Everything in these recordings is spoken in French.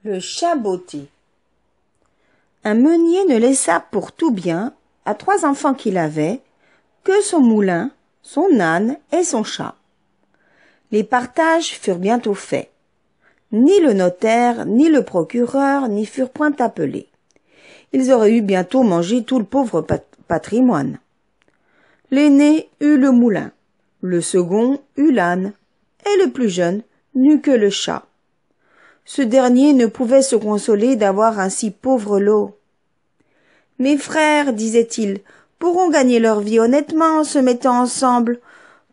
Le chat botté. Un meunier ne laissa pour tout bien, à 3 enfants qu'il avait, que son moulin, son âne et son chat. Les partages furent bientôt faits. Ni le notaire, ni le procureur n'y furent point appelés. Ils auraient eu bientôt mangé tout le pauvre patrimoine. L'aîné eut le moulin, le second eut l'âne, et le plus jeune n'eut que le chat. Ce dernier ne pouvait se consoler d'avoir un si pauvre lot. « Mes frères, disait-il, pourront gagner leur vie honnêtement en se mettant ensemble.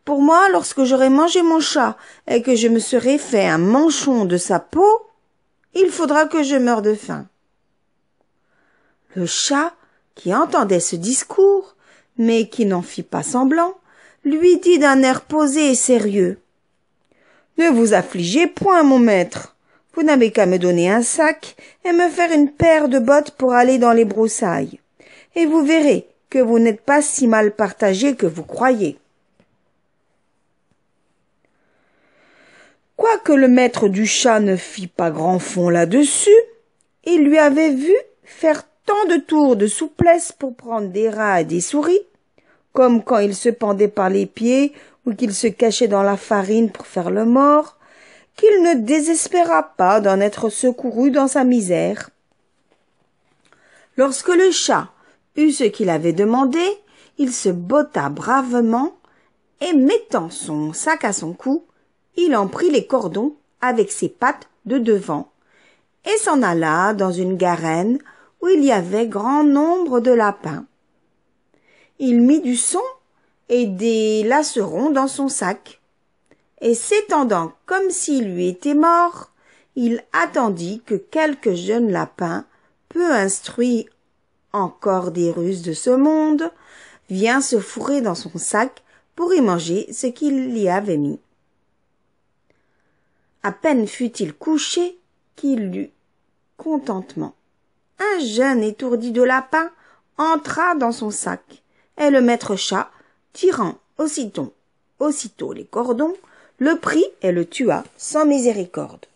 Pour moi, lorsque j'aurai mangé mon chat et que je me serai fait un manchon de sa peau, il faudra que je meure de faim. » Le chat, qui entendait ce discours, mais qui n'en fit pas semblant, lui dit d'un air posé et sérieux. « Ne vous affligez point, mon maître. Vous n'avez qu'à me donner un sac et me faire une paire de bottes pour aller dans les broussailles, et vous verrez que vous n'êtes pas si mal partagé que vous croyez. » Quoique le maître du chat ne fît pas grand fond là-dessus, il lui avait vu faire tant de tours de souplesse pour prendre des rats et des souris, comme quand il se pendait par les pieds ou qu'il se cachait dans la farine pour faire le mort, qu'il ne désespéra pas d'en être secouru dans sa misère. Lorsque le chat eut ce qu'il avait demandé, il se botta bravement et, mettant son sac à son cou, il en prit les cordons avec ses pattes de devant et s'en alla dans une garenne où il y avait grand nombre de lapins. Il mit du son et des lacerons dans son sac, et s'étendant comme s'il lui était mort, il attendit que quelques jeunes lapins, peu instruits encore des ruses de ce monde, vient se fourrer dans son sac pour y manger ce qu'il y avait mis. À peine fut-il couché qu'il eut contentement. Un jeune étourdi de lapin entra dans son sac, et le maître chat, tirant aussitôt les cordons, le prit et le tua sans miséricorde.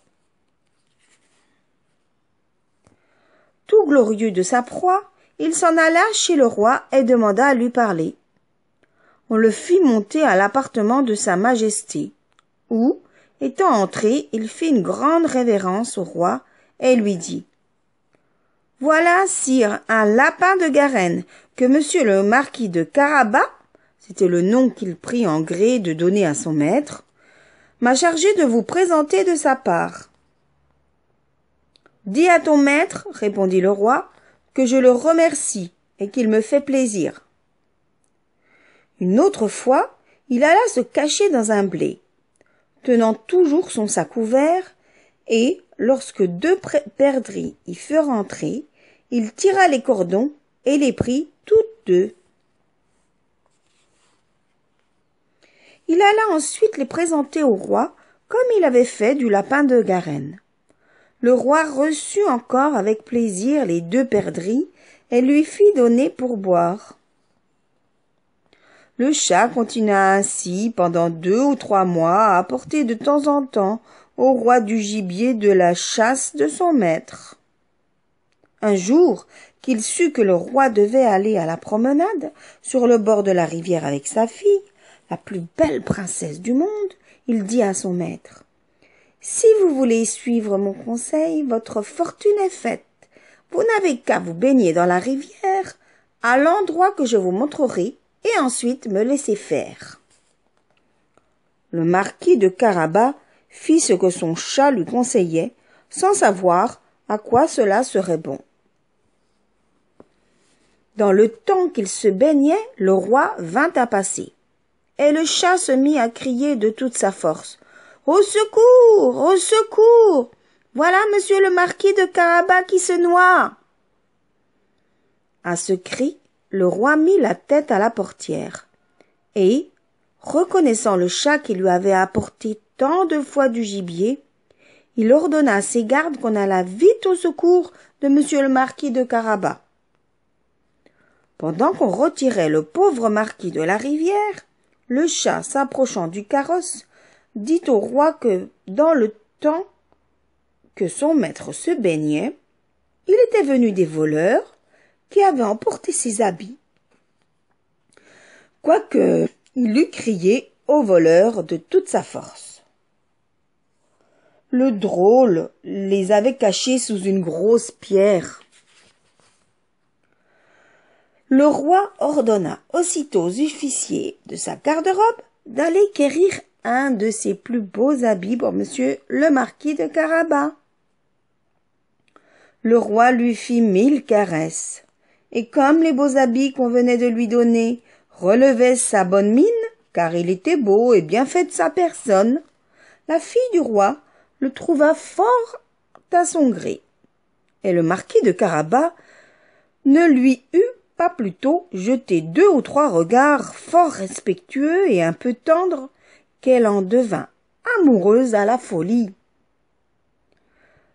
Tout glorieux de sa proie, il s'en alla chez le roi et demanda à lui parler. On le fit monter à l'appartement de sa majesté, où, étant entré, il fit une grande révérence au roi et lui dit: « Voilà, sire, un lapin de Garenne que monsieur le marquis de Carabas, c'était le nom qu'il prit en gré de donner à son maître, m'a chargé de vous présenter de sa part. »« Dis à ton maître, répondit le roi, que je le remercie et qu'il me fait plaisir. » Une autre fois, il alla se cacher dans un blé, tenant toujours son sac ouvert, et, lorsque 2 perdrix y furent entrées, il tira les cordons et les prit toutes 2. Il alla ensuite les présenter au roi, comme il avait fait du lapin de Garenne. Le roi reçut encore avec plaisir les 2 perdrix et lui fit donner pour boire. Le chat continua ainsi pendant 2 ou 3 mois à apporter de temps en temps au roi du gibier de la chasse de son maître. Un jour, qu'il sut que le roi devait aller à la promenade sur le bord de la rivière avec sa fille, la plus belle princesse du monde, il dit à son maître: « Si vous voulez suivre mon conseil, votre fortune est faite. Vous n'avez qu'à vous baigner dans la rivière, à l'endroit que je vous montrerai, et ensuite me laisser faire. » Le marquis de Carabas fit ce que son chat lui conseillait, sans savoir à quoi cela serait bon. Dans le temps qu'il se baignait, le roi vint à passer, et le chat se mit à crier de toute sa force: « Au secours! Au secours! Voilà monsieur le marquis de Carabas qui se noie !» À ce cri, le roi mit la tête à la portière, et, reconnaissant le chat qui lui avait apporté tant de fois du gibier, il ordonna à ses gardes qu'on allât vite au secours de monsieur le marquis de Carabas. Pendant qu'on retirait le pauvre marquis de la rivière, le chat, s'approchant du carrosse, dit au roi que, dans le temps que son maître se baignait, il était venu des voleurs qui avaient emporté ses habits. Quoique il eût crié aux voleurs de toute sa force. Le drôle les avait cachés sous une grosse pierre. Le roi ordonna aussitôt aux officiers de sa garde-robe d'aller quérir un de ses plus beaux habits pour monsieur le marquis de Carabas. Le roi lui fit 1000 caresses, et comme les beaux habits qu'on venait de lui donner relevaient sa bonne mine, car il était beau et bien fait de sa personne, la fille du roi le trouva fort à son gré, et le marquis de Carabas ne lui eut pas plutôt jeté 2 ou 3 regards fort respectueux et un peu tendres qu'elle en devint amoureuse à la folie.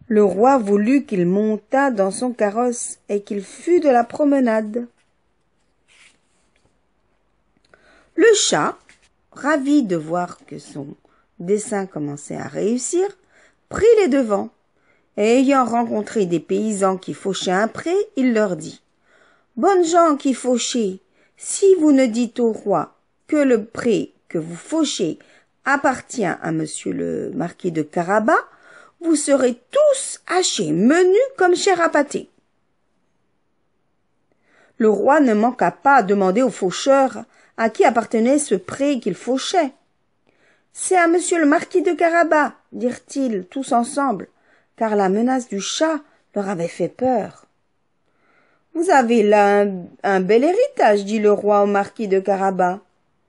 Le roi voulut qu'il montât dans son carrosse et qu'il fût de la promenade. Le chat, ravi de voir que son dessein commençait à réussir, prit les devants, et ayant rencontré des paysans qui fauchaient un pré, il leur dit « Bonnes gens qui fauchez, si vous ne dites au roi que le pré que vous fauchez appartient à monsieur le marquis de Carabas, vous serez tous hachés menus comme chair à pâté. » Le roi ne manqua pas à demander aux faucheurs à qui appartenait ce pré qu'il fauchait. « C'est à monsieur le marquis de Carabas, dirent-ils tous ensemble, car la menace du chat leur avait fait peur. « Vous avez là un bel héritage, dit le roi au marquis de Carabas.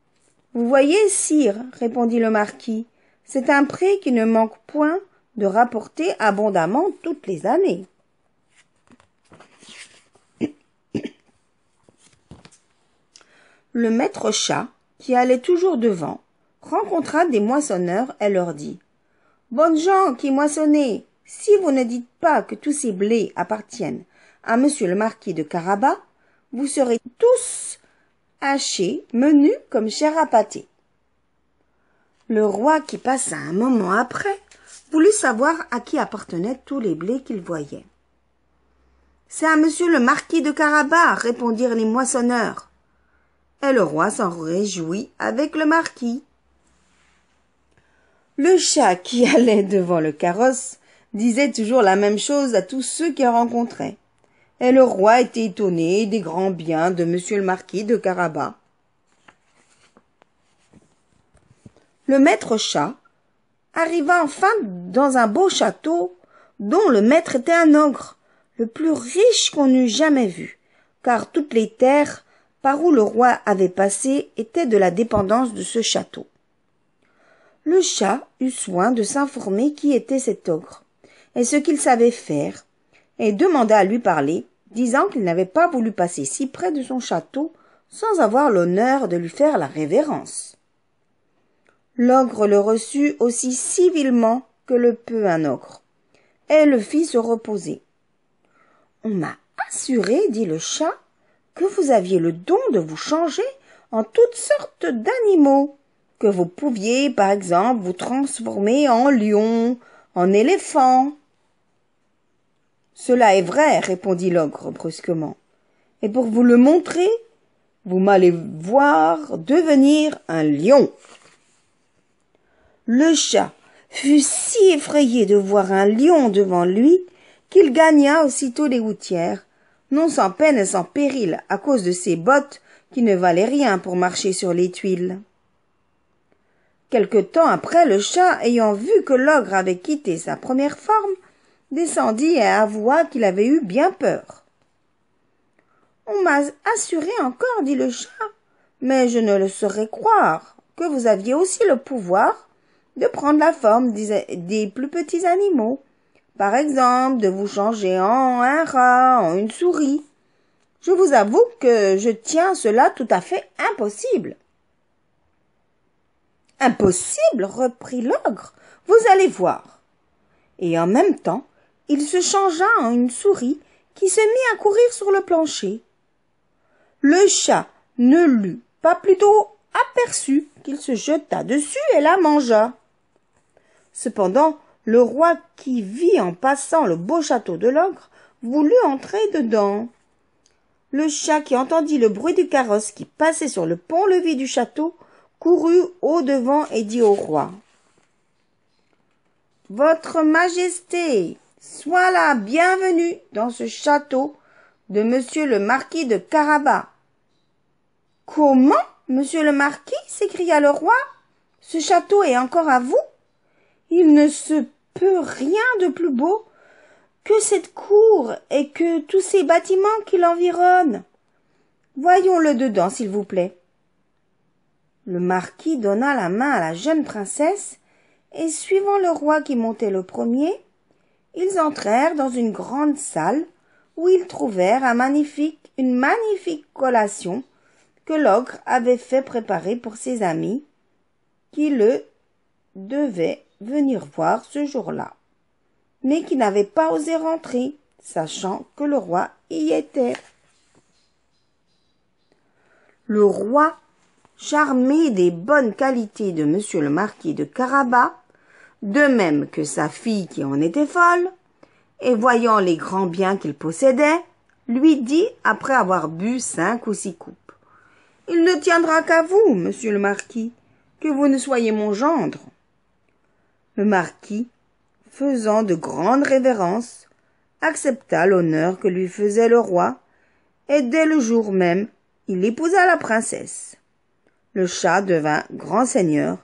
« Vous voyez, sire, répondit le marquis, c'est un pré qui ne manque point de rapporter abondamment toutes les années. » Le maître chat, qui allait toujours devant, rencontra des moissonneurs et leur dit « Bonnes gens qui moissonnez, si vous ne dites pas que tous ces blés appartiennent à monsieur le marquis de Carabas, vous serez tous hachés, menus comme chair à pâté. » Le roi, qui passa un moment après, voulut savoir à qui appartenaient tous les blés qu'il voyait. « C'est à monsieur le marquis de Carabas, répondirent les moissonneurs. Et le roi s'en réjouit avec le marquis. Le chat qui allait devant le carrosse disait toujours la même chose à tous ceux qu'il rencontrait. Et le roi était étonné des grands biens de monsieur le marquis de Carabas. Le maître chat arriva enfin dans un beau château dont le maître était un ogre, le plus riche qu'on eût jamais vu, car toutes les terres par où le roi avait passé étaient de la dépendance de ce château. Le chat eut soin de s'informer qui était cet ogre, et ce qu'il savait faire, et demanda à lui parler, disant qu'il n'avait pas voulu passer si près de son château sans avoir l'honneur de lui faire la révérence. L'ogre le reçut aussi civilement que le peut un ogre, et le fit se reposer. « On m'a assuré, dit le chat, que vous aviez le don de vous changer en toutes sortes d'animaux, que vous pouviez, par exemple, vous transformer en lion, en éléphant. »« Cela est vrai, répondit l'ogre brusquement, et pour vous le montrer, vous m'allez voir devenir un lion. » Le chat fut si effrayé de voir un lion devant lui qu'il gagna aussitôt les gouttières, non sans peine et sans péril, à cause de ses bottes qui ne valaient rien pour marcher sur les tuiles. Quelque temps après, le chat, ayant vu que l'ogre avait quitté sa première forme, descendit et avoua qu'il avait eu bien peur. « On m'a assuré encore, dit le chat, mais je ne le saurais croire, que vous aviez aussi le pouvoir de prendre la forme des plus petits animaux. Par exemple, de vous changer en un rat, en une souris. Je vous avoue que je tiens cela tout à fait impossible. »« Impossible, reprit l'ogre, vous allez voir. » Et en même temps, il se changea en une souris qui se mit à courir sur le plancher. Le chat ne l'eut pas plutôt aperçu qu'il se jeta dessus et la mangea. Cependant, Le roi, qui vit en passant le beau château de l'ogre, voulut entrer dedans. Le chat, qui entendit le bruit du carrosse qui passait sur le pont-levis du château, courut au-devant et dit au roi: « Votre Majesté, soit la bienvenue dans ce château de monsieur le marquis de Carabas. »« Comment, monsieur le marquis ?» s'écria le roi. « Ce château est encore à vous? Il ne se peut rien de plus beau que cette cour et que tous ces bâtiments qui l'environnent. Voyons-le dedans, s'il vous plaît. » Le marquis donna la main à la jeune princesse, et suivant le roi qui montait le premier, ils entrèrent dans une grande salle où ils trouvèrent une magnifique collation que l'ogre avait fait préparer pour ses amis qui le devaient venir voir ce jour-là, mais qui n'avaient pas osé rentrer, sachant que le roi y était. Le roi, charmé des bonnes qualités de monsieur le marquis de Carabas, de même que sa fille qui en était folle, et voyant les grands biens qu'il possédait, lui dit, après avoir bu 5 ou 6 coupes: « Il ne tiendra qu'à vous, monsieur le marquis, que vous ne soyez mon gendre. » Le marquis, faisant de grandes révérences, accepta l'honneur que lui faisait le roi, et dès le jour même, il épousa la princesse. Le chat devint grand seigneur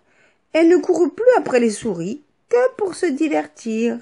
et ne courut plus après les souris que pour se divertir.